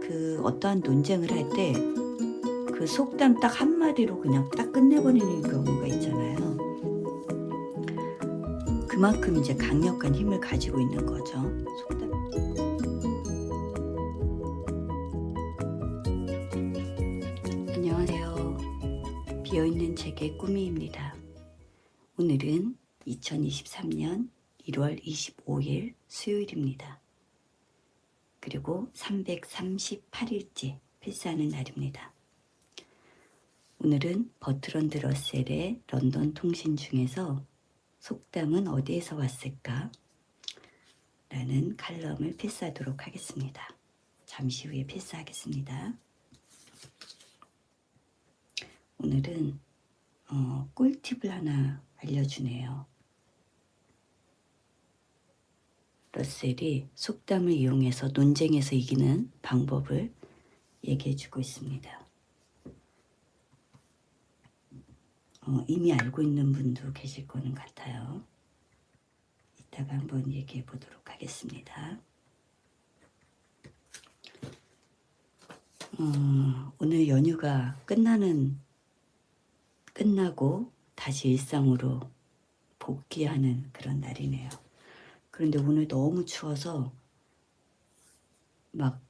그 어떠한 논쟁을 할 때 그 속담 딱 한마디로 그냥 딱 끝내버리는 경우가 있잖아요. 그만큼 이제 강력한 힘을 가지고 있는 거죠. 속담. 안녕하세요. 비어있는 책의 꾸미입니다. 오늘은 2023년 1월 25일 수요일입니다. 그리고 338일째 필사하는 날입니다. 오늘은 버트런드 러셀의 런던 통신 중에서 속담은 어디에서 왔을까? 라는 칼럼을 필사하도록 하겠습니다. 잠시 후에 필사하겠습니다. 오늘은 꿀팁을 하나 알려주네요. 러셀이 속담을 이용해서 논쟁에서 이기는 방법을 얘기해주고 있습니다. 이미 알고 있는 분도 계실 거는 같아요. 이따가 한번 얘기해 보도록 하겠습니다. 오늘 연휴가 끝나고 다시 일상으로 복귀하는 그런 날이네요. 그런데 오늘 너무 추워서 막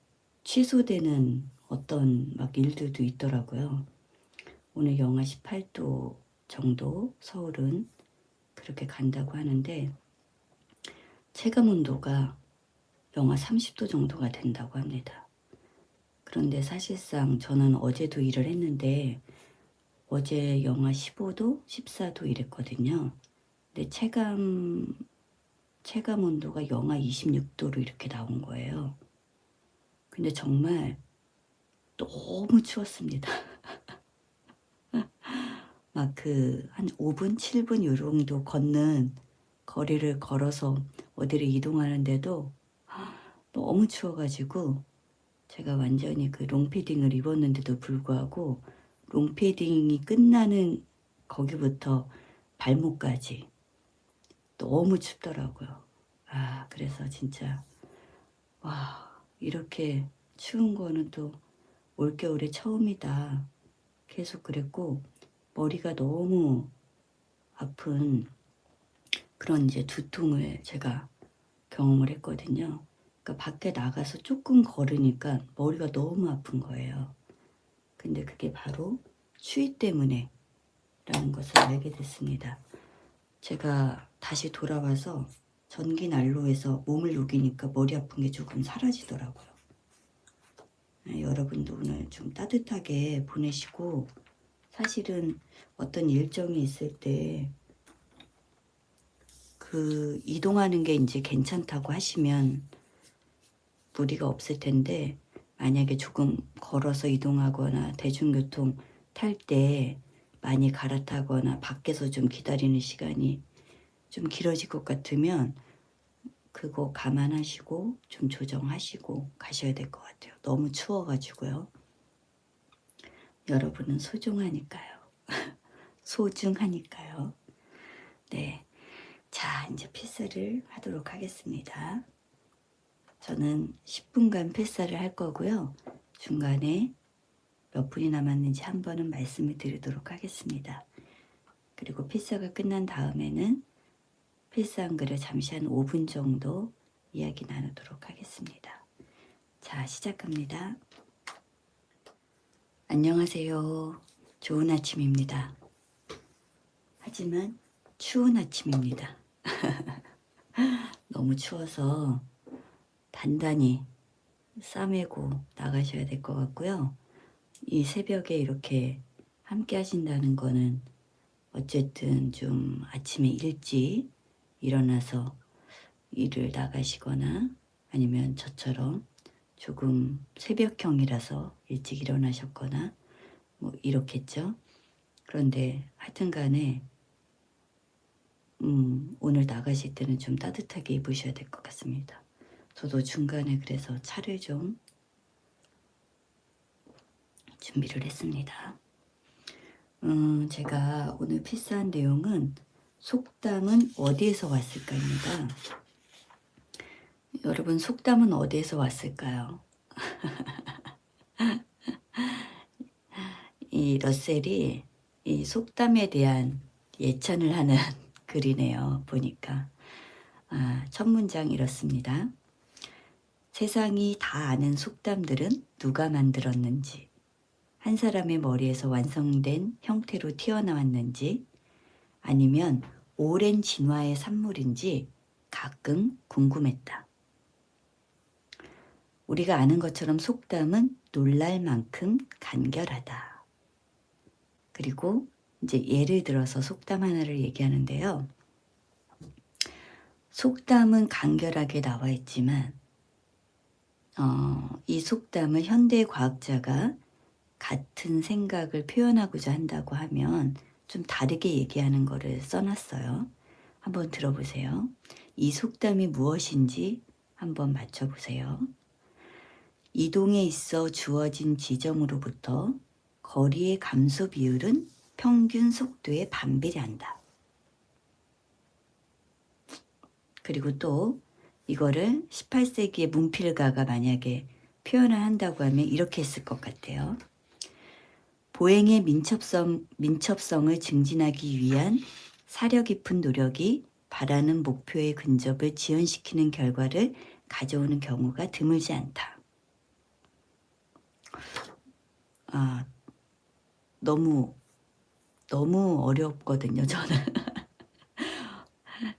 취소되는 어떤 막 일들도 있더라고요. 오늘 영하 18도 정도 서울은 그렇게 간다고 하는데 체감온도가 영하 30도 정도가 된다고 합니다. 그런데 사실상 저는 어제도 일을 했는데 어제 영하 15도, 14도 이랬거든요. 근데 체감온도가 영하 26도로 이렇게 나온 거예요. 근데 정말 너무 추웠습니다. 막 한 5분, 7분 요 정도 걷는 거리를 걸어서 어디를 이동하는데도 너무 추워가지고 제가 완전히 그 롱패딩을 입었는데도 불구하고 롱패딩이 끝나는 거기부터 발목까지 너무 춥더라고요. 그래서 진짜 와, 이렇게 추운 거는 또 올겨울에 처음이다. 계속 그랬고 머리가 너무 아픈 그런 이제 두통을 제가 경험을 했거든요. 그러니까 밖에 나가서 조금 걸으니까 머리가 너무 아픈 거예요. 근데 그게 바로 추위 때문에 라는 것을 알게 됐습니다. 제가 다시 돌아와서 전기 난로에서 몸을 녹이니까 머리 아픈 게 조금 사라지더라고요. 여러분도 오늘 좀 따뜻하게 보내시고 사실은 어떤 일정이 있을 때 그 이동하는 게 이제 괜찮다고 하시면 무리가 없을 텐데 만약에 조금 걸어서 이동하거나 대중교통 탈 때 많이 갈아타거나 밖에서 좀 기다리는 시간이 좀 길어질 것 같으면 그거 감안하시고 좀 조정하시고 가셔야 될 것 같아요. 너무 추워가지고요. 여러분은 소중하니까요. 소중하니까요. 네. 자, 이제 필사를 하도록 하겠습니다. 저는 10분간 필사를 할 거고요. 중간에 몇 분이 남았는지 한 번은 말씀을 드리도록 하겠습니다. 그리고 필사가 끝난 다음에는 필사한 글을 잠시 한 5분 정도 이야기 나누도록 하겠습니다. 자, 시작합니다. 안녕하세요. 좋은 아침입니다. 하지만 추운 아침입니다. 너무 추워서 단단히 싸매고 나가셔야 될 것 같고요. 이 새벽에 이렇게 함께 하신다는 거는 어쨌든 좀 아침에 일찍 일어나서 일을 나가시거나 아니면 저처럼 조금 새벽형이라서 일찍 일어나셨거나 뭐 이렇겠죠. 그런데 하여튼 간에 오늘 나가실 때는 좀 따뜻하게 입으셔야 될 것 같습니다. 저도 중간에 그래서 차를 좀 준비를 했습니다. 제가 오늘 필사한 내용은 속담은 어디에서 왔을까입니다. 여러분 속담은 어디에서 왔을까요? 이 러셀이 이 속담에 대한 예찬을 하는 글이네요. 보니까. 첫 문장 이렇습니다. 세상이 다 아는 속담들은 누가 만들었는지, 한 사람의 머리에서 완성된 형태로 튀어나왔는지, 아니면 오랜 진화의 산물인지 가끔 궁금했다. 우리가 아는 것처럼 속담은 놀랄 만큼 간결하다. 그리고 이제 예를 들어서 속담 하나를 얘기하는데요. 속담은 간결하게 나와 있지만 이 속담을 현대 과학자가 같은 생각을 표현하고자 한다고 하면 좀 다르게 얘기하는 거를 써놨어요. 한번 들어보세요. 이 속담이 무엇인지 한번 맞춰보세요. 이동에 있어 주어진 지점으로부터 거리의 감소 비율은 평균 속도에 반비례한다. 그리고 또 이거를 18세기의 문필가가 만약에 표현을 한다고 하면 이렇게 했을 것 같아요. 보행의 민첩성을 증진하기 위한 사려 깊은 노력이 바라는 목표의 근접을 지연시키는 결과를 가져오는 경우가 드물지 않다. 너무 어렵거든요, 저는.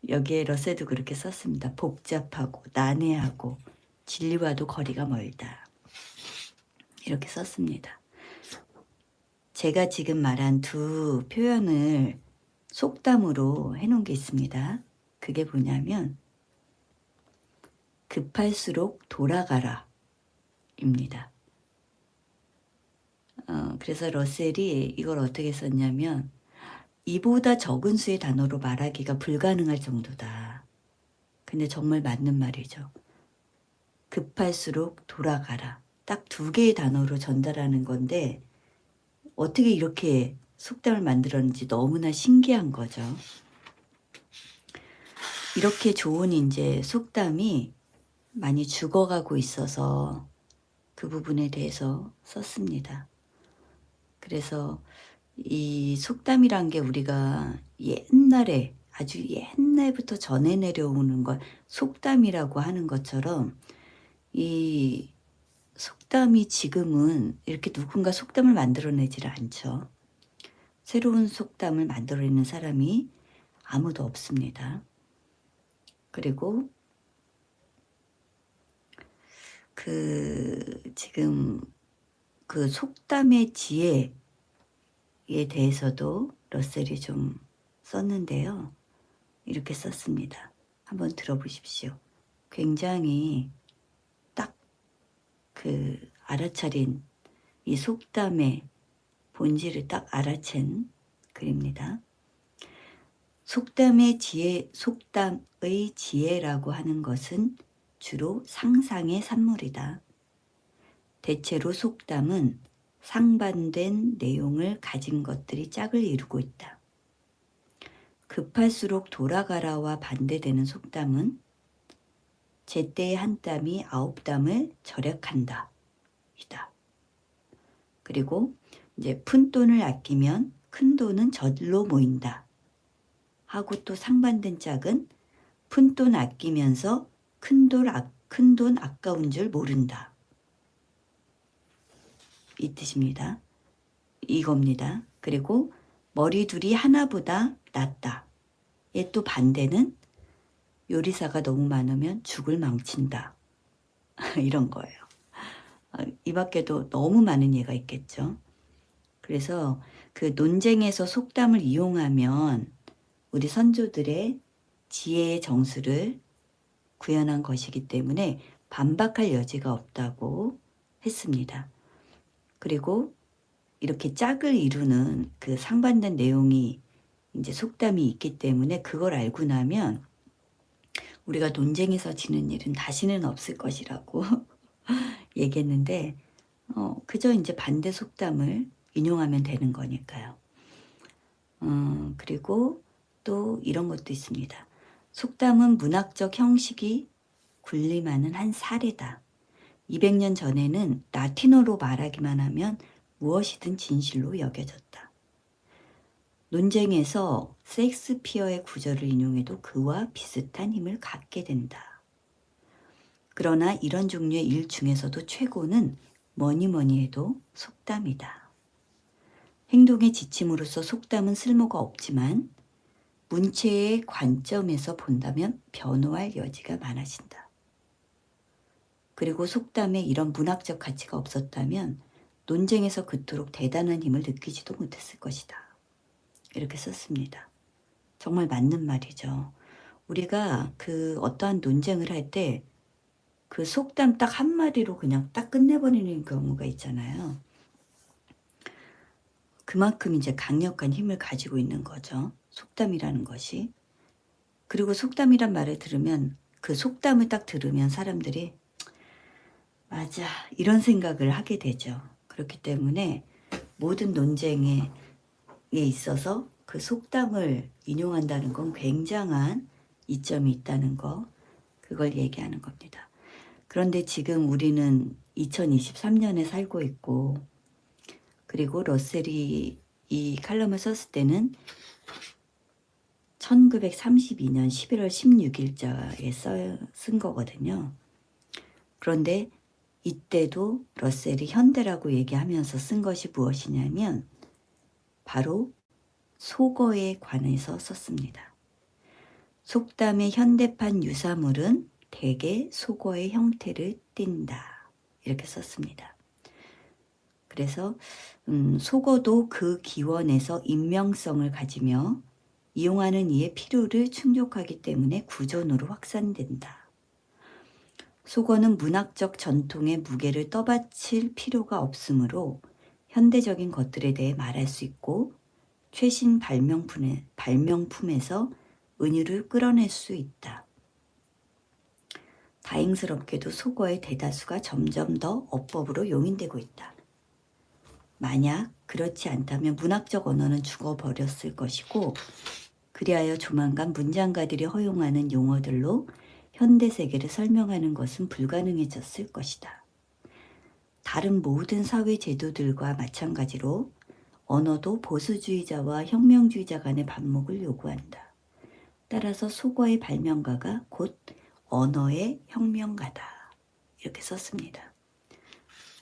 여기에 러셀도 그렇게 썼습니다. 복잡하고 난해하고 진리와도 거리가 멀다. 이렇게 썼습니다. 제가 지금 말한 두 표현을 속담으로 해놓은 게 있습니다. 그게 뭐냐면 급할수록 돌아가라 입니다. 그래서 러셀이 이걸 어떻게 썼냐면 이보다 적은 수의 단어로 말하기가 불가능할 정도다. 근데 정말 맞는 말이죠. 급할수록 돌아가라. 딱 두 개의 단어로 전달하는 건데 어떻게 이렇게 속담을 만들었는지 너무나 신기한 거죠. 이렇게 좋은 이제 속담이 많이 죽어가고 있어서 그 부분에 대해서 썼습니다. 그래서 이 속담이란 게 우리가 옛날에 아주 옛날부터 전해 내려오는 걸 속담이라고 하는 것처럼 이 속담이 지금은 이렇게 누군가 속담을 만들어내지를 않죠. 새로운 속담을 만들어내는 사람이 아무도 없습니다. 그리고 지금 그 속담의 지혜에 대해서도 러셀이 좀 썼는데요. 이렇게 썼습니다. 한번 들어보십시오. 굉장히 딱 알아차린 이 속담의 본질을 딱 알아챈 글입니다. 속담의 지혜라고 하는 것은 주로 상상의 산물이다. 대체로 속담은 상반된 내용을 가진 것들이 짝을 이루고 있다. 급할수록 돌아가라와 반대되는 속담은 제때의 한 땀이 9땀을 절약한다. 이다. 그리고 이제 푼 돈을 아끼면 큰 돈은 절로 모인다. 하고 또 상반된 짝은 푼 돈 아끼면서 큰 돈 아까운 줄 모른다. 이 뜻입니다. 이겁니다. 그리고 머리둘이 하나보다 낫다. 얘 또 반대는 요리사가 너무 많으면 죽을 망친다. 이런 거예요. 이 밖에도 너무 많은 예가 있겠죠. 그래서 그 논쟁에서 속담을 이용하면 우리 선조들의 지혜의 정수를 구현한 것이기 때문에 반박할 여지가 없다고 했습니다. 그리고 이렇게 짝을 이루는 그 상반된 내용이 이제 속담이 있기 때문에 그걸 알고 나면 우리가 논쟁에서 지는 일은 다시는 없을 것이라고 얘기했는데 그저 이제 반대 속담을 인용하면 되는 거니까요. 그리고 또 이런 것도 있습니다. 속담은 문학적 형식이 군림하는 한 사례다. 200년 전에는 라틴어로 말하기만 하면 무엇이든 진실로 여겨졌다. 논쟁에서 셰익스피어의 구절을 인용해도 그와 비슷한 힘을 갖게 된다. 그러나 이런 종류의 일 중에서도 최고는 뭐니 해도 속담이다. 행동의 지침으로서 속담은 쓸모가 없지만 문체의 관점에서 본다면 변호할 여지가 많아진다. 그리고 속담에 이런 문학적 가치가 없었다면 논쟁에서 그토록 대단한 힘을 느끼지도 못했을 것이다. 이렇게 썼습니다. 정말 맞는 말이죠. 우리가 그 어떠한 논쟁을 할 때 그 속담 딱 한마디로 그냥 딱 끝내버리는 경우가 있잖아요. 그만큼 이제 강력한 힘을 가지고 있는 거죠. 속담이라는 것이. 그리고 속담이란 말을 들으면 그 속담을 딱 들으면 사람들이 맞아 이런 생각을 하게 되죠. 그렇기 때문에 모든 논쟁에 있어서 그 속담을 인용한다는 건 굉장한 이점이 있다는 거, 그걸 얘기하는 겁니다. 그런데 지금 우리는 2023년에 살고 있고, 그리고 러셀이 이 칼럼을 썼을 때는 1932년 11월 16일자에 쓴 거거든요. 그런데 이때도 러셀이 현대라고 얘기하면서 쓴 것이 무엇이냐면 바로 속어에 관해서 썼습니다. 속담의 현대판 유사물은 대개 속어의 형태를 띈다. 이렇게 썼습니다. 그래서 속어도 그 기원에서 인명성을 가지며 이용하는 이의 필요를 충족하기 때문에 구전으로 확산된다. 속어는 문학적 전통의 무게를 떠받칠 필요가 없으므로 현대적인 것들에 대해 말할 수 있고 최신 발명품에서 은유를 끌어낼 수 있다. 다행스럽게도 속어의 대다수가 점점 더 어법으로 용인되고 있다. 만약 그렇지 않다면 문학적 언어는 죽어버렸을 것이고 그리하여 조만간 문장가들이 허용하는 용어들로 현대 세계를 설명하는 것은 불가능해졌을 것이다. 다른 모든 사회 제도들과 마찬가지로 언어도 보수주의자와 혁명주의자 간의 반목을 요구한다. 따라서 속어의 발명가가 곧 언어의 혁명가다. 이렇게 썼습니다.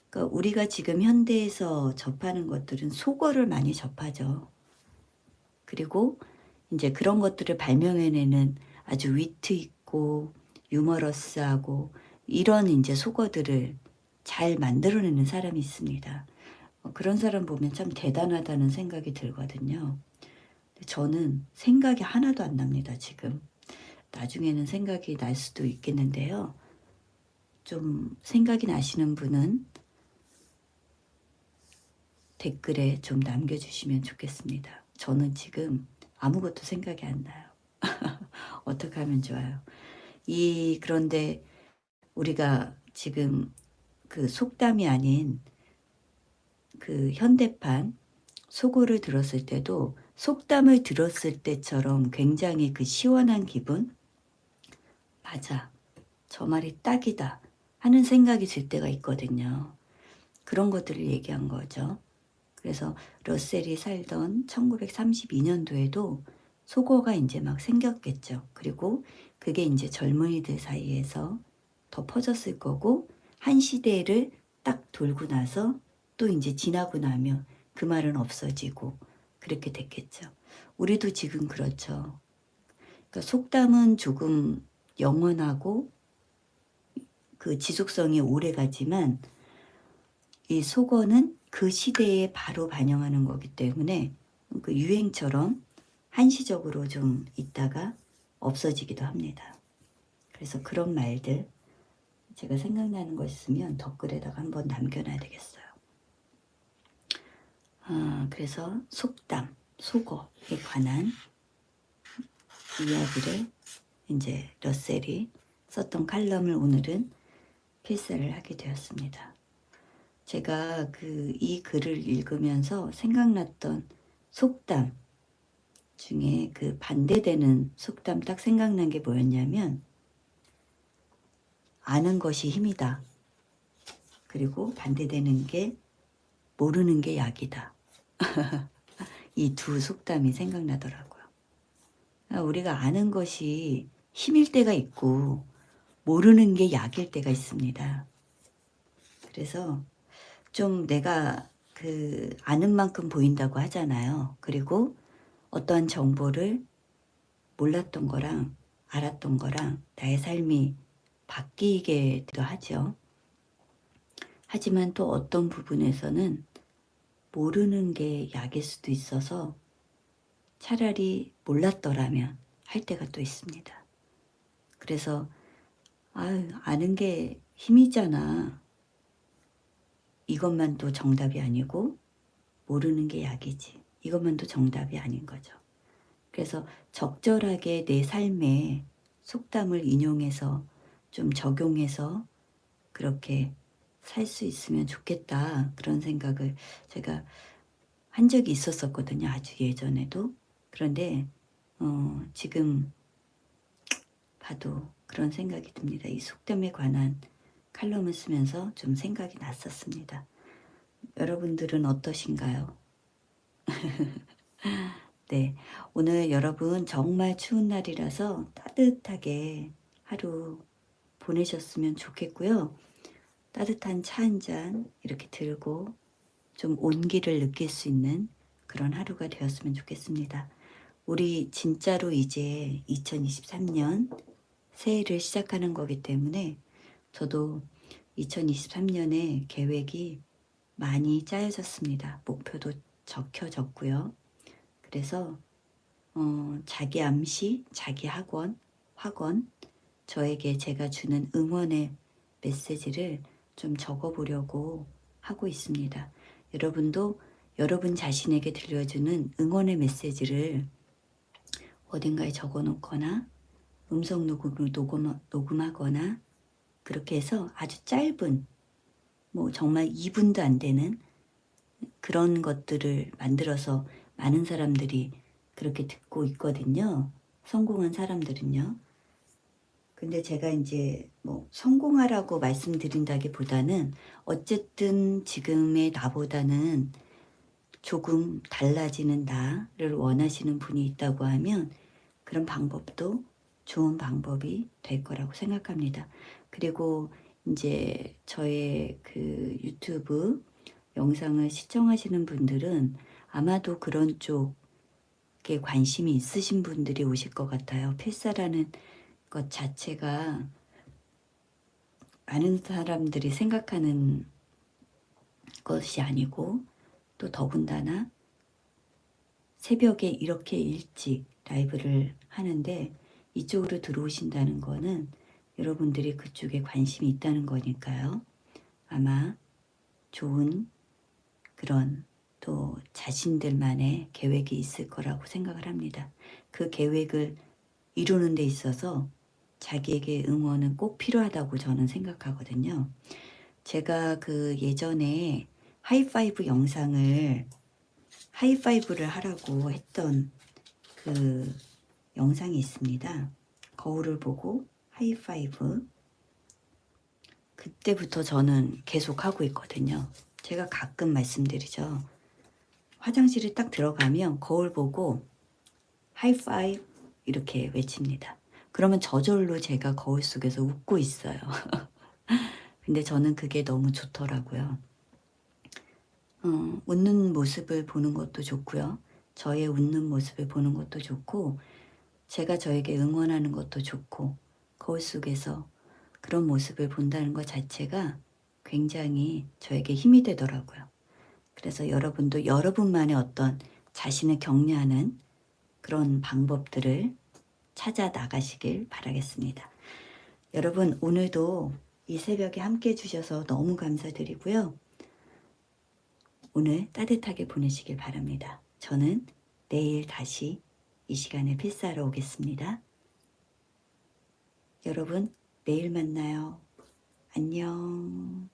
그러니까 우리가 지금 현대에서 접하는 것들은 속어를 많이 접하죠. 그리고 이제 그런 것들을 발명해내는 아주 위트 있고 유머러스하고 이런 이제 속어들을 잘 만들어내는 사람이 있습니다. 그런 사람 보면 참 대단하다는 생각이 들거든요. 저는 생각이 하나도 안 납니다, 지금. 나중에는 생각이 날 수도 있겠는데요. 좀 생각이 나시는 분은 댓글에 좀 남겨주시면 좋겠습니다. 저는 지금 아무것도 생각이 안 나요. 어떻게 하면 좋아요? 그런데 우리가 지금 그 속담이 아닌 그 현대판 속어를 들었을 때도 속담을 들었을 때처럼 굉장히 그 시원한 기분? 맞아. 저 말이 딱이다. 하는 생각이 들 때가 있거든요. 그런 것들을 얘기한 거죠. 그래서 러셀이 살던 1932년도에도 속어가 이제 막 생겼겠죠. 그리고 그게 이제 젊은이들 사이에서 더 퍼졌을 거고 한 시대를 딱 돌고 나서 또 이제 지나고 나면 그 말은 없어지고 그렇게 됐겠죠. 우리도 지금 그렇죠. 그러니까 속담은 조금 영원하고 그 지속성이 오래 가지만 이 속어는 그 시대에 바로 반영하는 거기 때문에 그 유행처럼 한시적으로 좀 있다가 없어지기도 합니다. 그래서 그런 말들 제가 생각나는 거 있으면 댓글에다가 한번 남겨놔야 되겠어요. 그래서 속담, 속어에 관한 이야기를 이제 러셀이 썼던 칼럼을 오늘은 필사를 하게 되었습니다. 제가 이 글을 읽으면서 생각났던 속담 중에 그 반대되는 속담 딱 생각난 게 뭐였냐면 아는 것이 힘이다. 그리고 반대되는 게 모르는 게 약이다. 이 두 속담이 생각나더라고요. 우리가 아는 것이 힘일 때가 있고 모르는 게 약일 때가 있습니다. 그래서 좀 내가 그 아는 만큼 보인다고 하잖아요. 그리고 어떠한 정보를 몰랐던 거랑 알았던 거랑 나의 삶이 바뀌기도 하죠. 하지만 또 어떤 부분에서는 모르는 게 약일 수도 있어서 차라리 몰랐더라면 할 때가 또 있습니다. 그래서 아는 게 힘이잖아. 이것만 또 정답이 아니고 모르는 게 약이지. 이것만 또 정답이 아닌 거죠. 그래서 적절하게 내 삶에 속담을 인용해서 좀 적용해서 그렇게 살 수 있으면 좋겠다. 그런 생각을 제가 한 적이 있었거든요. 아주 예전에도. 그런데 지금 봐도 그런 생각이 듭니다. 이 속담에 관한 칼럼을 쓰면서 좀 생각이 났었습니다. 여러분들은 어떠신가요? 네, 오늘 여러분 정말 추운 날이라서 따뜻하게 하루 보내셨으면 좋겠고요. 따뜻한 차 한 잔 이렇게 들고 좀 온기를 느낄 수 있는 그런 하루가 되었으면 좋겠습니다. 우리 진짜로 이제 2023년 새해를 시작하는 거기 때문에 저도 2023년에 계획이 많이 짜여졌습니다. 목표도 적혀졌고요. 그래서 자기 암시, 자기 학원, 저에게 제가 주는 응원의 메시지를 좀 적어보려고 하고 있습니다. 여러분도 여러분 자신에게 들려주는 응원의 메시지를 어딘가에 적어놓거나 음성 녹음하거나 그렇게 해서 아주 짧은 뭐 정말 2분도 안 되는 그런 것들을 만들어서 많은 사람들이 그렇게 듣고 있거든요. 성공한 사람들은요. 근데 제가 이제 뭐 성공하라고 말씀드린다기보다는 어쨌든 지금의 나보다는 조금 달라지는 나를 원하시는 분이 있다고 하면 그런 방법도 좋은 방법이 될 거라고 생각합니다. 그리고 이제 저의 그 유튜브 영상을 시청하시는 분들은 아마도 그런 쪽에 관심이 있으신 분들이 오실 것 같아요. 필사라는 것 자체가 많은 사람들이 생각하는 것이 아니고 또 더군다나 새벽에 이렇게 일찍 라이브를 하는데 이쪽으로 들어오신다는 거는 여러분들이 그쪽에 관심이 있다는 거니까요. 아마 좋은 그런 또 자신들만의 계획이 있을 거라고 생각을 합니다. 그 계획을 이루는 데 있어서 자기에게 응원은 꼭 필요하다고 저는 생각하거든요. 제가 그 예전에 하이파이브를 하라고 했던 그 영상이 있습니다. 거울을 보고 하이파이브. 그때부터 저는 계속 하고 있거든요. 제가 가끔 말씀드리죠. 화장실에 딱 들어가면 거울 보고 하이파이브 이렇게 외칩니다. 그러면 저절로 제가 거울 속에서 웃고 있어요. 근데 저는 그게 너무 좋더라고요. 웃는 모습을 보는 것도 좋고요. 저의 웃는 모습을 보는 것도 좋고 제가 저에게 응원하는 것도 좋고 거울 속에서 그런 모습을 본다는 것 자체가 굉장히 저에게 힘이 되더라고요. 그래서 여러분도 여러분만의 어떤 자신을 격려하는 그런 방법들을 찾아 나가시길 바라겠습니다. 여러분 오늘도 이 새벽에 함께 해주셔서 너무 감사드리고요. 오늘 따뜻하게 보내시길 바랍니다. 저는 내일 다시 이 시간에 필사하러 오겠습니다. 여러분 내일 만나요. 안녕.